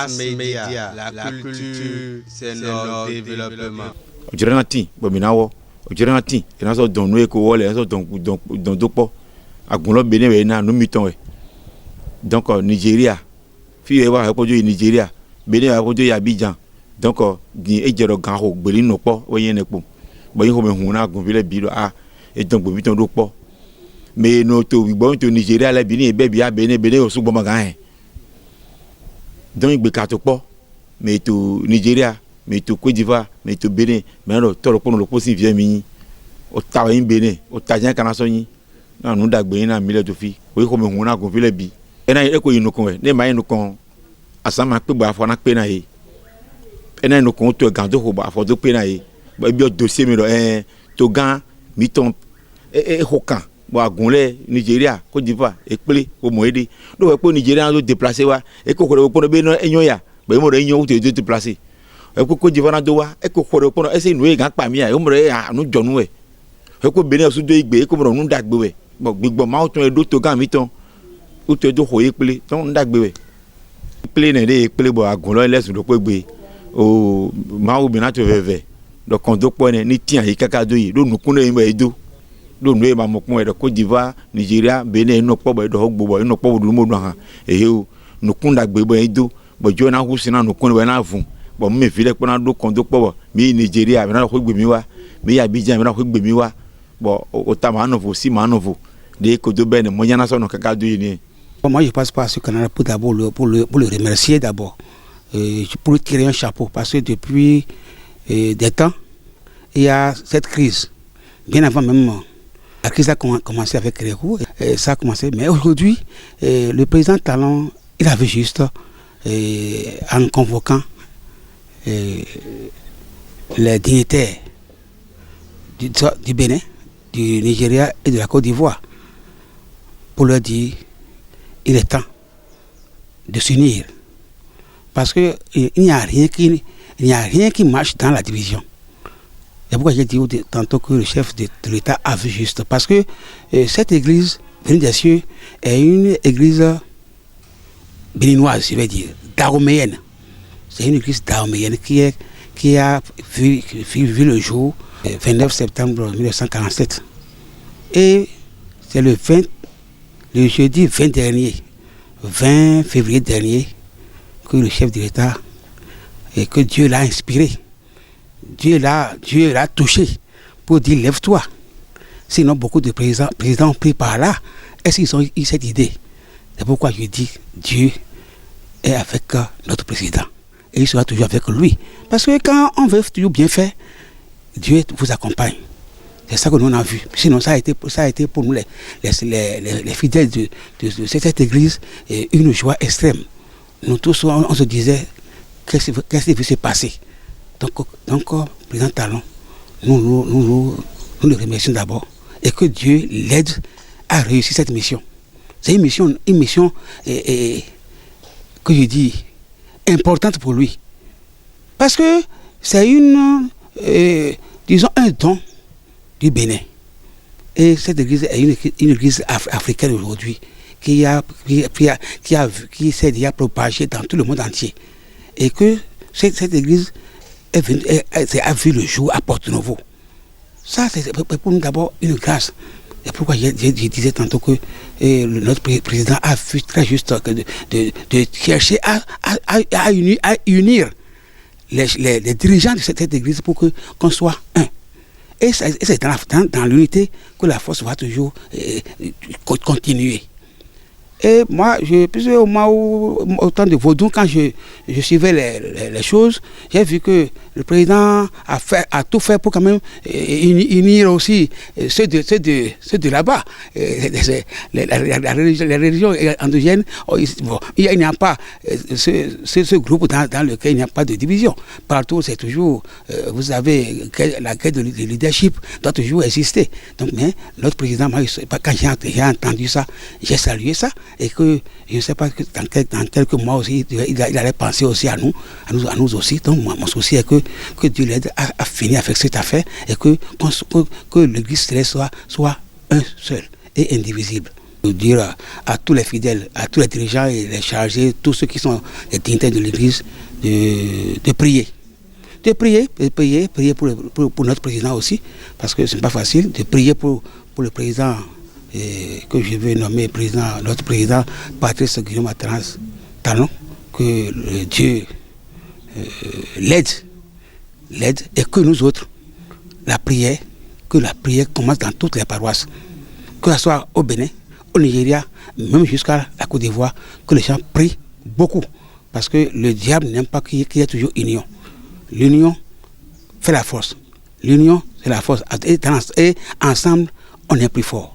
mass media, la culture, c'est notre développement. Ojirangati, bominawo, ojirangati, enaso don no eko wole, enaso don dopo. Agunlo Benin we na no miton we. Donc Nigeria, fi e wa ko jo Nigeria, Benin wa ko jo Abidjan. Donc gi ejero gan ho gbeli no po, o yen nepo. Bo yin ho me hun na gun vile bi do e don gbo miton do po. Mais no to we bon to Nigeria la Benin e be bi a Benin o su gbo magan he. Donc il bécato pas mais tout Nigeria mais tout Côte d'Ivoire mais tout Bénin mais non tout le monde le possible vient mini au tabac Bénin au tabac canasoni non nous d'agber na mille de filles oui comme on a gonflé bi et na eko yino kon ne ma yino kon asama pe ba fo na pe na yi et na yino kon to gando ko ba fo do pe na yi ba bi o dossier mi do to gan mi ton hokan bo agunle Nigeria Côte d'Ivoire e pele o moede do we po Nigeria do déplacer wa e ko ko be no enyo ya be mo re enyo o te déplacer e ko Côte d'Ivoire do wa e ko ko e se nu e gan pa mi ya o mo re anu jonu e ko Benin su do igbe e ko mo nu dagbe we bo gbigbo ma o tun e do to gan mi ton o te do ho e pele ton dagbe we pele ne de pele bo agunlo lesu do pe gbe o ma o bi na to veve do kon do po ne ni tian yi kaka do yi do nu kun e mo e do do nous ma mokon e Côte d'Ivoire Nigeria Benin no po bo do gbogbo no po do mo do han ehe no kun da gbe bo edo bo jo na hu sina no kun we na fun bo me fi le po na do kon do po bo mi Nigeria mi na ko gbe mi wa mi Abidjan mi na ko gbe mi wa bo o ta ma no vo si ma no vo de ko do ben mo yana so no kaka do yi ni. Moi je passe par ce canal pour d'abord pour le remercier d'abord pour tirer un chapeau parce que depuis des temps il y a cette crise bien avant même. La crise a commencé avec Kérékou, ça a commencé. Mais aujourd'hui, le président Talon, il avait juste, en convoquant les dignitaires du Bénin, du Nigeria et de la Côte d'Ivoire, pour leur dire il est temps de s'unir. Parce qu'il n'y a rien qui marche dans la division. C'est pourquoi j'ai dit tantôt que le chef de l'État a vu juste. Parce que cette église, venue des cieux, est une église béninoise, je vais dire, dahoméenne. C'est une église dahoméenne qui a vu le jour 29 septembre 1947. Et c'est le jeudi 20 février dernier, que le chef de l'État, et que Dieu l'a inspiré. Dieu l'a touché pour dire lève-toi. Sinon, beaucoup de présidents ont pris par là. Est-ce qu'ils ont eu cette idée? C'est pourquoi je dis Dieu est avec notre président. Et il sera toujours avec lui. Parce que quand on veut toujours bien faire, Dieu vous accompagne. C'est ça que nous on a vu. Sinon, ça a été pour nous, les fidèles de cette église, une joie extrême. Nous tous, on se disait, qu'est-ce qui va se passer? Donc, président Talon, nous le remercions d'abord et que Dieu l'aide à réussir cette mission. C'est une mission que je dis importante pour lui. Parce que c'est disons un don du Bénin. Et cette église est une église africaine aujourd'hui qui s'est déjà propagée dans tout le monde entier. Et que cette église a vu le jour à Porto Novo. Ça, c'est pour nous d'abord une grâce. C'est pourquoi je disais tantôt que notre président a vu très juste de chercher à unir les dirigeants de cette église pour qu'on soit un. Et c'est dans l'unité que la force va toujours continuer. Et moi, au temps de Vaudou, quand je suivais les choses, j'ai vu que le président a tout fait pour quand même unir aussi ceux de là-bas. Les religions endogènes, il n'y a pas ce groupe dans lequel il n'y a pas de division. Partout, c'est toujours, vous savez, la guerre de leadership doit toujours exister. Donc, mais notre président, moi, quand j'ai entendu ça, j'ai salué ça. Et que je ne sais pas que dans quelques mois aussi, il allait penser aussi à nous aussi. Donc mon souci est que Dieu l'aide à finir avec cette affaire et que l'église céleste soit un seul et indivisible. Dire à tous les fidèles, à tous les dirigeants et les chargés, tous ceux qui sont les dignitaires de l'Église, de prier. De prier pour notre président aussi, parce que ce n'est pas facile, de prier pour le président que je veux nommer président, notre président Patrice Guillaume Talon, que Dieu l'aide, et que nous autres, que la prière commence dans toutes les paroisses, que ce soit au Bénin, au Nigeria, même jusqu'à la Côte d'Ivoire, que les gens prient beaucoup, parce que le diable n'aime pas qu'il y ait toujours union. L'union fait la force. L'union, c'est la force. Et ensemble, on est plus fort.